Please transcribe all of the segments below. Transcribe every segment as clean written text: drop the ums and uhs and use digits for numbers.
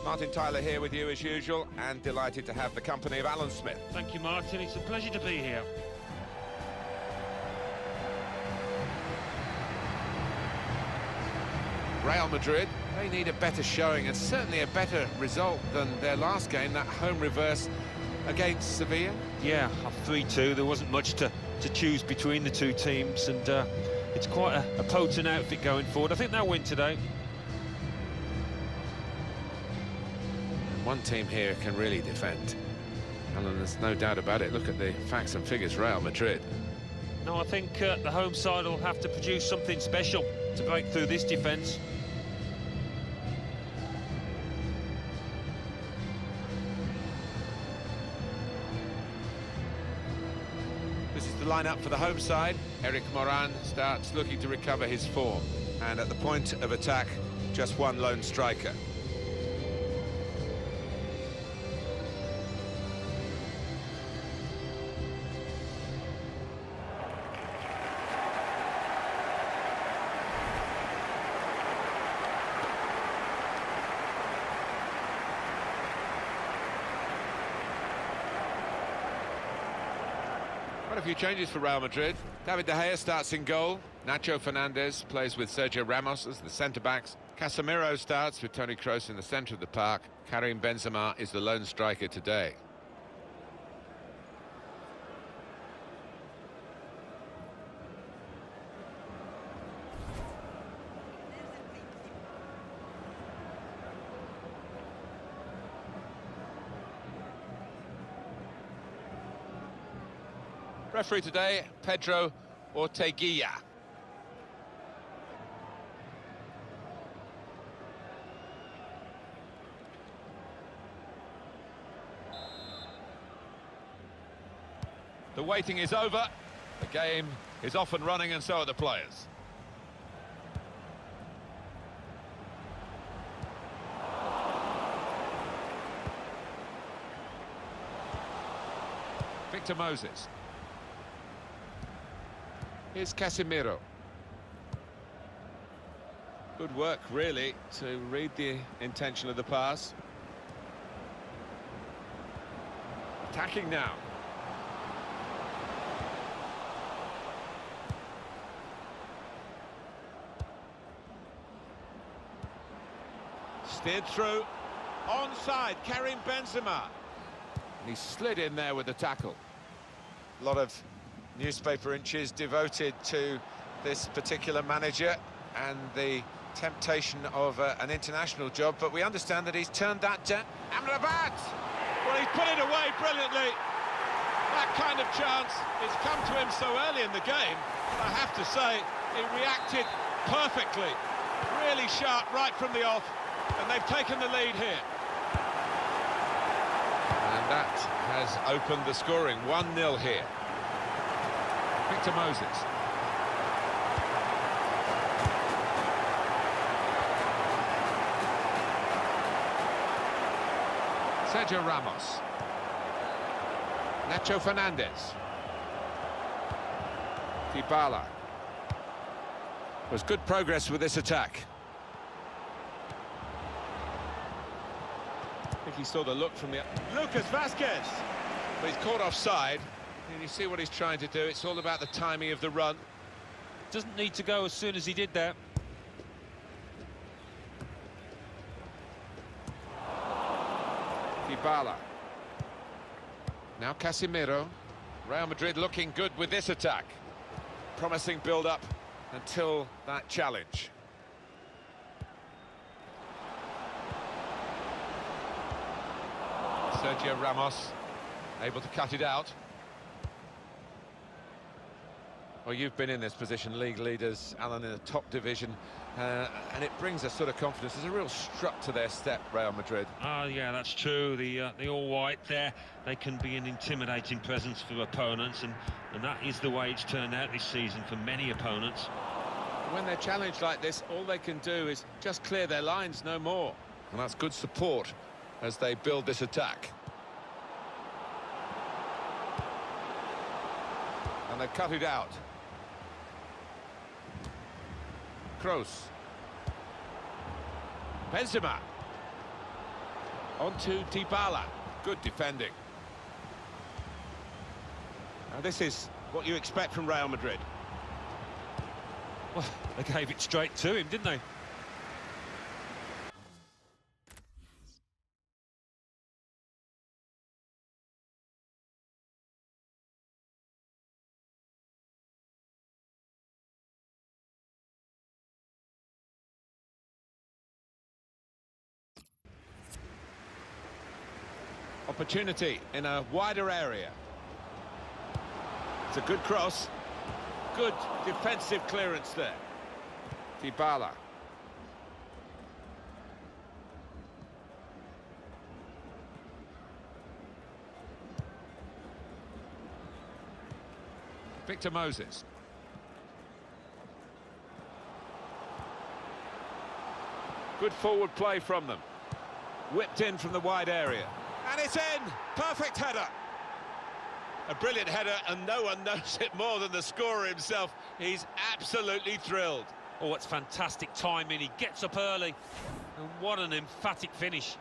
Martin Tyler here with you as usual, and delighted to have the company of Alan Smith. Thank you, Martin. It's a pleasure to be here. Real Madrid, they need a better showing and certainly a better result than their last game, that home reverse against Sevilla. Yeah, 3-2. There wasn't much to choose between the two teams, and it's quite a potent outfit going forward. I think they'll win today. One team here can really defend, and there's no doubt about it. Look at the facts and figures, Real Madrid. No, I think the home side will have to produce something special to break through this defence. This is the lineup for the home side. Eric Moran starts looking to recover his form, and at the point of attack, just one lone striker. Quite a few changes for Real Madrid. David De Gea starts in goal. Nacho Fernandez plays with Sergio Ramos as the centre-backs. Casemiro starts with Toni Kroos in the centre of the park. Karim Benzema is the lone striker today. Referee today, Pedro Orteguilla. The waiting is over. The game is off and running, and so are the players. Victor Moses. Here's Casemiro. Good work, really, to read the intention of the pass. Attacking now. Steered through. Onside, Karim Benzema. And he slid in there with the tackle. A lot of newspaper inches devoted to this particular manager and the temptation of an international job, but we understand that he's turned that down. Amrabat! Well, he's put it away brilliantly. That kind of chance has come to him so early in the game. I have to say, he reacted perfectly. Really sharp right from the off, and they've taken the lead here. And that has opened the scoring, 1-0 here. Victor Moses. Sergio Ramos. Nacho Fernandez. Dybala. Was good progress with this attack. I think he saw the look from the... Lucas Vazquez! But he's caught offside. And you see what he's trying to do. It's all about the timing of the run. Doesn't need to go as soon as he did that. Dybala. Now Casemiro. Real Madrid looking good with this attack. Promising build-up until that challenge. Sergio Ramos able to cut it out. Well, you've been in this position, league leaders, Alan, in the top division, and it brings a sort of confidence. There's a real strut to their step, Real Madrid. Oh, yeah, that's true. The all-white there, they can be an intimidating presence for opponents, and that is the way it's turned out this season for many opponents. When they're challenged like this, all they can do is just clear their lines, no more. And that's good support as they build this attack. And they've cut it out. Kroos. Benzema. On to Dybala. Good defending. Now this is what you expect from Real Madrid. Well, they gave it straight to him, didn't they? Opportunity in a wider area. It's a good cross. Good defensive clearance there. Dybala. Victor Moses. Good forward play from them. Whipped in from the wide area. And it's in! Perfect header! A brilliant header, and no one knows it more than the scorer himself. He's absolutely thrilled. Oh, it's fantastic timing. He gets up early. And what an emphatic finish.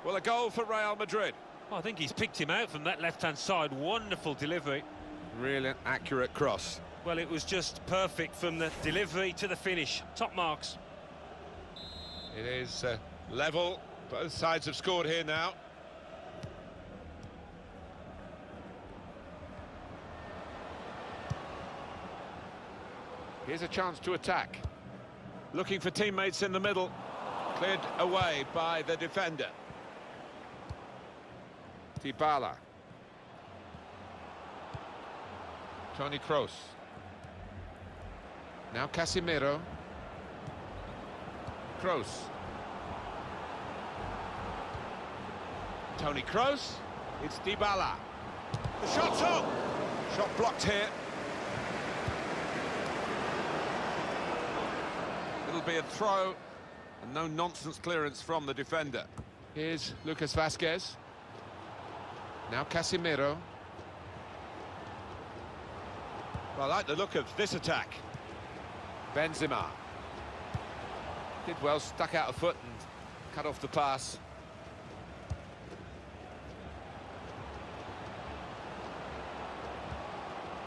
Well, a goal for Real Madrid. I think he's picked him out from that left-hand side. Wonderful delivery. Really accurate cross. Well, it was just perfect from the delivery to the finish. Top marks. It is level. Both sides have scored here now. Here's a chance to attack. Looking for teammates in the middle. Cleared away by the defender. Dybala. Toni Kroos. Now Casemiro. Kroos. Toni Kroos. It's Dybala. The shot's on. Shot blocked here. It'll be a throw, and no nonsense clearance from the defender. Here's Lucas Vazquez. Now Casemiro. Well, I like the look of this attack. Benzema. Did well, stuck out a foot and cut off the pass.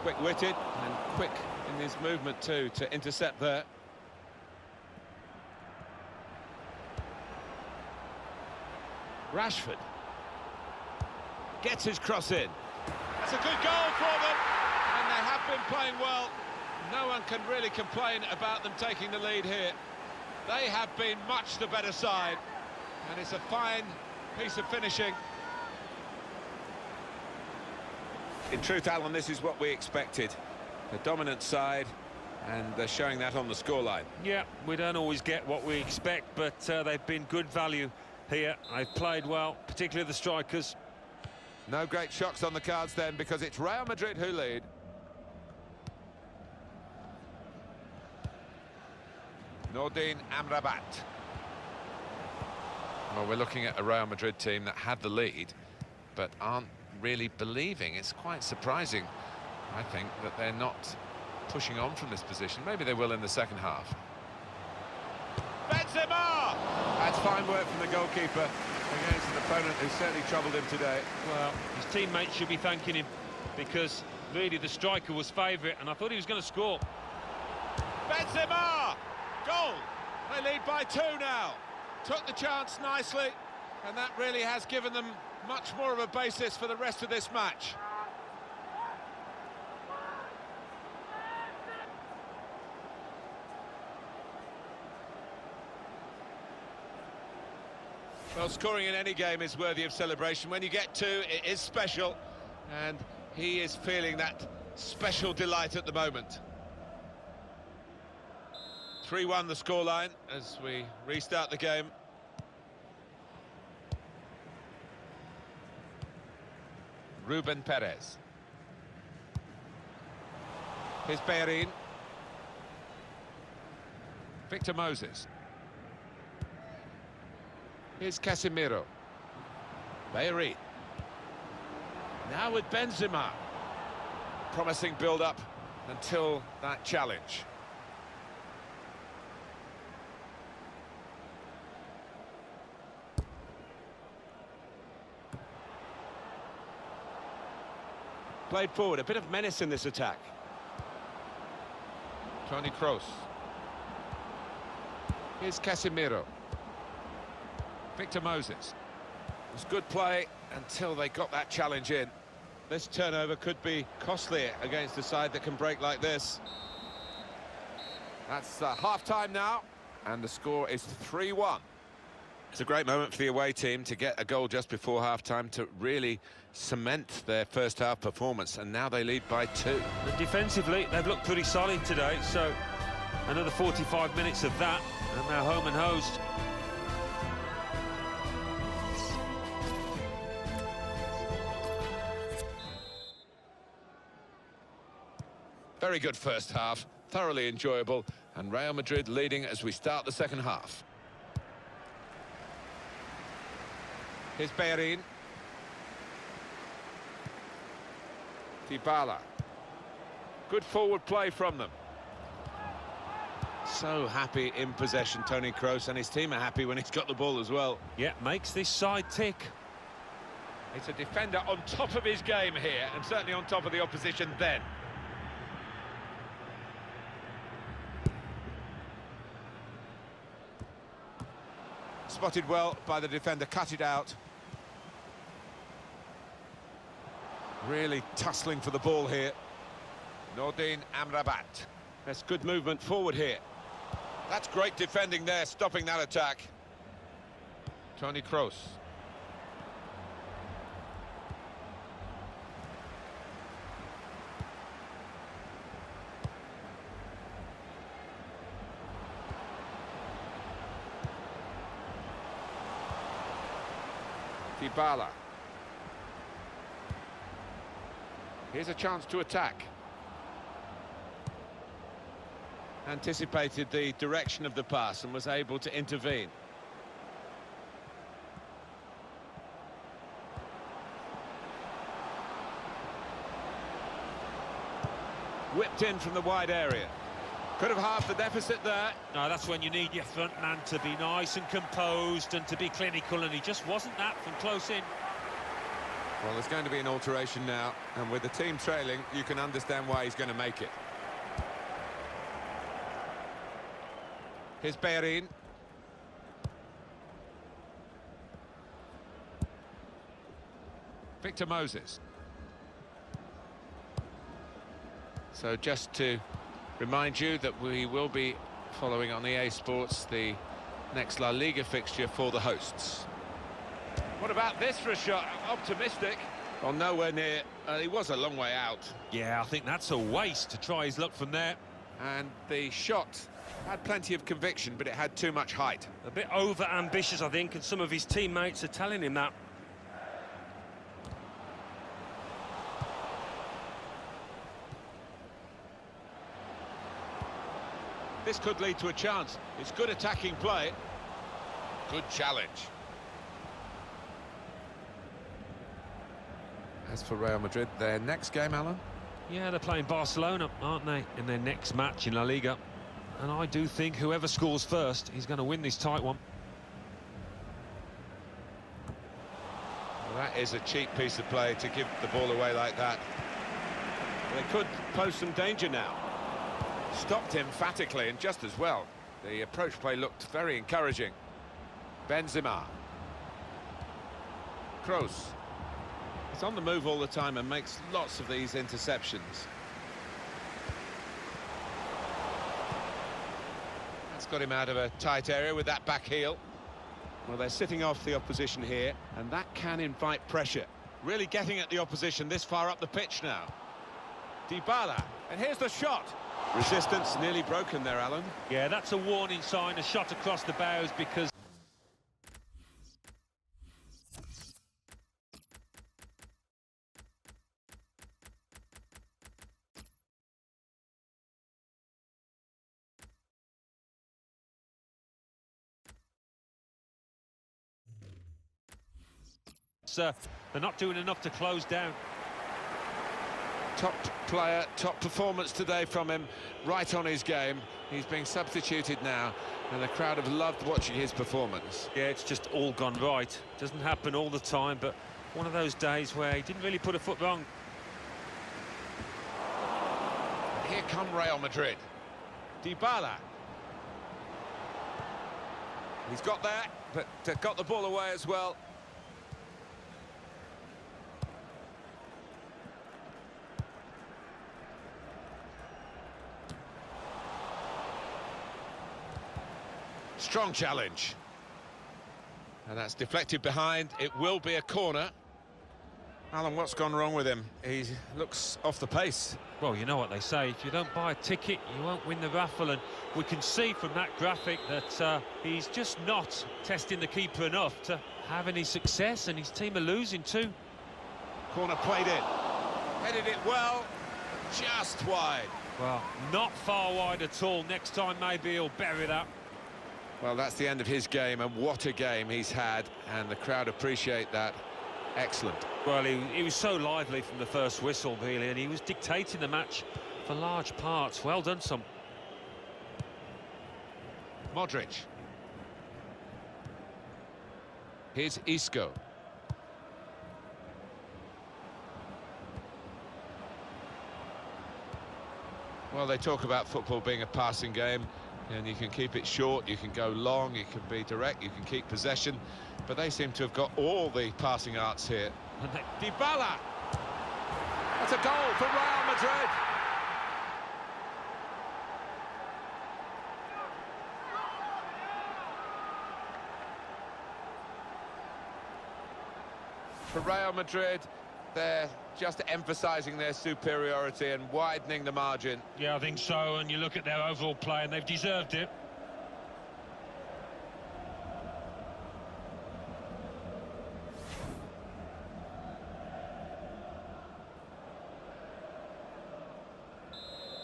Quick-witted and quick in his movement too to intercept there. Rashford gets his cross in. That's a good goal for them, and they have been playing well. No one can really complain about them taking the lead here. They have been much the better side, and it's a fine piece of finishing. In truth, Alan, this is what we expected. The dominant side, and they're showing that on the scoreline. Yeah, we don't always get what we expect, but they've been good value here. They've played well, particularly the strikers. No great shocks on the cards then, because it's Real Madrid who lead. Nordin Amrabat. Well, we're looking at a Real Madrid team that had the lead, but aren't really believing. It's quite surprising, I think, that they're not pushing on from this position. Maybe they will in the second half. Benzema! That's fine work from the goalkeeper against an opponent who certainly troubled him today. Well, his teammates should be thanking him, because really the striker was favourite, and I thought he was going to score. Benzema! Goal! They lead by 2 now. Took the chance nicely, and that really has given them much more of a basis for the rest of this match. Well, scoring in any game is worthy of celebration. When you get 2, it is special, and he is feeling that special delight at the moment. 3-1 the scoreline as we restart the game. Ruben Perez. Here's Bellerin. Victor Moses. Here's Casemiro. Bellerin. Now with Benzema. Promising build-up until that challenge. Played forward, a bit of menace in this attack. Toni Kroos. Here's Casemiro. Victor Moses. It was good play until they got that challenge in. This turnover could be costly against a side that can break like this. That's half-time now, and the score is 3-1. It's a great moment for the away team to get a goal just before half-time to really cement their first-half performance, and now they lead by 2. And defensively, they've looked pretty solid today, so another 45 minutes of that, and they're home and host. Very good first half, thoroughly enjoyable, and Real Madrid leading as we start the second half. Here's Bellerin. Dybala. Good forward play from them. So happy in possession, Toni Kroos, and his team are happy when he's got the ball as well. Yeah, makes this side tick. It's a defender on top of his game here, and certainly on top of the opposition then. Spotted well by the defender, cut it out. Really tussling for the ball here. Nordin Amrabat. That's good movement forward here. That's great defending there, stopping that attack. Toni Kroos. Dybala. Here's a chance to attack. Anticipated the direction of the pass and was able to intervene. Whipped in from the wide area. Could have halved the deficit there. No, that's when you need your front man to be nice and composed and to be clinical, and he just wasn't that from close in. Well, there's going to be an alteration now, and with the team trailing, you can understand why he's going to make it. Here's Bellerin. Victor Moses. So just to remind you that we will be following on EA Sports the next La Liga fixture for the hosts. What about this for a shot? Optimistic. Well, nowhere near. He was a long way out. Yeah, I think that's a waste to try his luck from there. And the shot had plenty of conviction, but it had too much height. A bit over-ambitious, I think, and some of his teammates are telling him that. This could lead to a chance. It's good attacking play. Good challenge. As for Real Madrid, their next game, Alan? Yeah, they're playing Barcelona, aren't they, in their next match in La Liga. And I do think whoever scores first is going to win this tight one. Well, that is a cheap piece of play to give the ball away like that. They could pose some danger now. Stopped emphatically and just as well. The approach play looked very encouraging. Benzema. Kroos. He's on the move all the time and makes lots of these interceptions. That's got him out of a tight area with that back heel. Well, they're sitting off the opposition here, and that can invite pressure. Really getting at the opposition this far up the pitch now. Dybala, and here's the shot. Resistance nearly broken there, Alan. Yeah, that's a warning sign, a shot across the bows, because they're not doing enough to close down. Top player, top performance today from him, right on his game. He's being substituted now, and the crowd have loved watching his performance. Yeah, it's just all gone right. Doesn't happen all the time, but one of those days where he didn't really put a foot wrong. Here come Real Madrid. Dybala. He's got there, but got the ball away as well. Strong challenge. And that's deflected behind. It will be a corner. Alan, what's gone wrong with him? He looks off the pace. Well, you know what they say, if you don't buy a ticket, you won't win the raffle, and we can see from that graphic that he's just not testing the keeper enough to have any success, and his team are losing too. Corner played in. Headed it well, just wide. Well, not far wide at all. Next time maybe he'll bury that. Well, that's the end of his game, and what a game he's had, and the crowd appreciate that. Excellent. Well, he was so lively from the first whistle, really, and he was dictating the match for large parts. Well done, son. Modric. Here's Isco. Well, they talk about football being a passing game, and you can keep it short, you can go long, you can be direct, you can keep possession, but they seem to have got all the passing arts here. Dybala! That's a goal for Real Madrid! For Real Madrid, they're just emphasising their superiority and widening the margin. Yeah, I think so, and you look at their overall play and they've deserved it.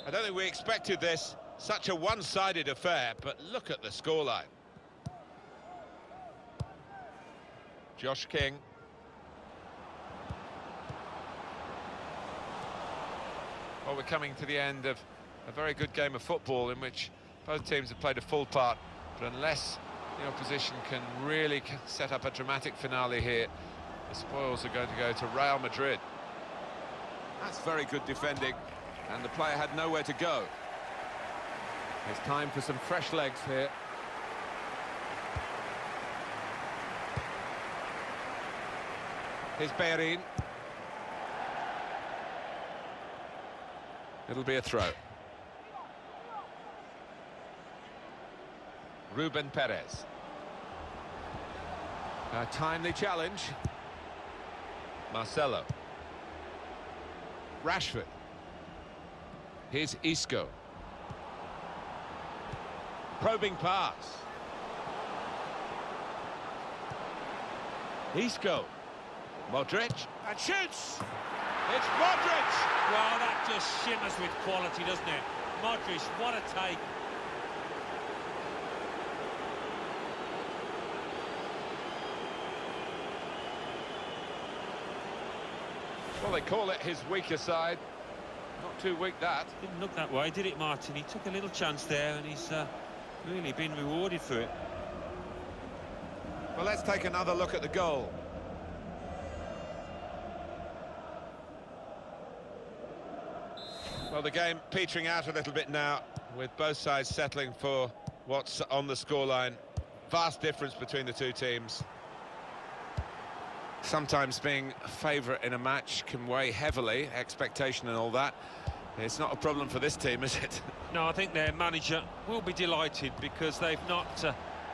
I don't think we expected this, such a one-sided affair, but look at the scoreline. Josh King. Well, we're coming to the end of a very good game of football in which both teams have played a full part, but unless the opposition can really set up a dramatic finale here, the spoils are going to go to Real Madrid. That's very good defending, and the player had nowhere to go. It's time for some fresh legs here. Here's Bellerin. It'll be a throw. Ruben Perez. A timely challenge. Marcelo. Rashford. Here's Isco. Probing pass. Isco. Modric. And shoots! It's Modric! Well, that just shimmers with quality, doesn't it? Modric, what a take. Well, they call it his weaker side. Not too weak, that. Didn't look that way, did it, Martin? He took a little chance there, and he's really been rewarded for it. Well, let's take another look at the goal. Well, the game petering out a little bit now, with both sides settling for what's on the scoreline. Vast difference between the two teams. Sometimes being a favourite in a match can weigh heavily, expectation and all that. It's not a problem for this team, is it? No, I think their manager will be delighted because they've not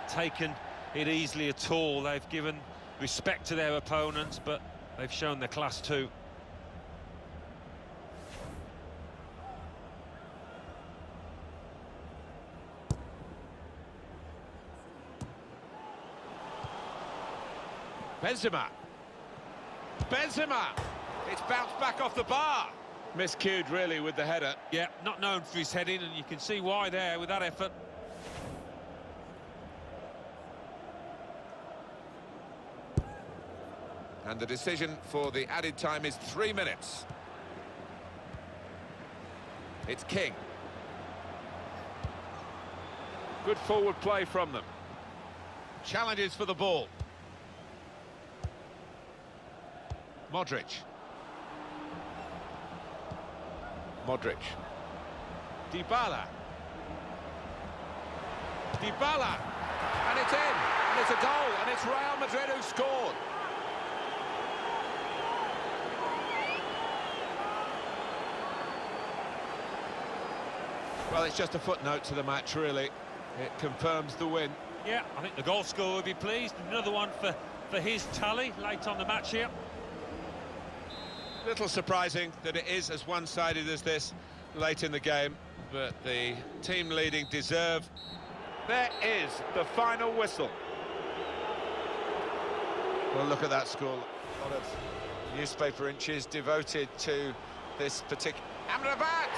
taken it easily at all. They've given respect to their opponents, but they've shown their class too. Benzema. Benzema! It's bounced back off the bar. Miscued, really, with the header. Yeah, not known for his heading, and you can see why there with that effort. And the decision for the added time is 3 minutes. It's King. Good forward play from them. Challenges for the ball. Modric. Modric. Dybala. Dybala. And it's in. And it's a goal. And it's Real Madrid who scored. Well, it's just a footnote to the match, really. It confirms the win. Yeah, I think the goal scorer will be pleased. Another one for his tally late on the match here. Little surprising that it is as one-sided as this late in the game, but the team leading deserve. There is the final whistle. Well, look at that score. A lot of newspaper inches devoted to this particular... Amrabat!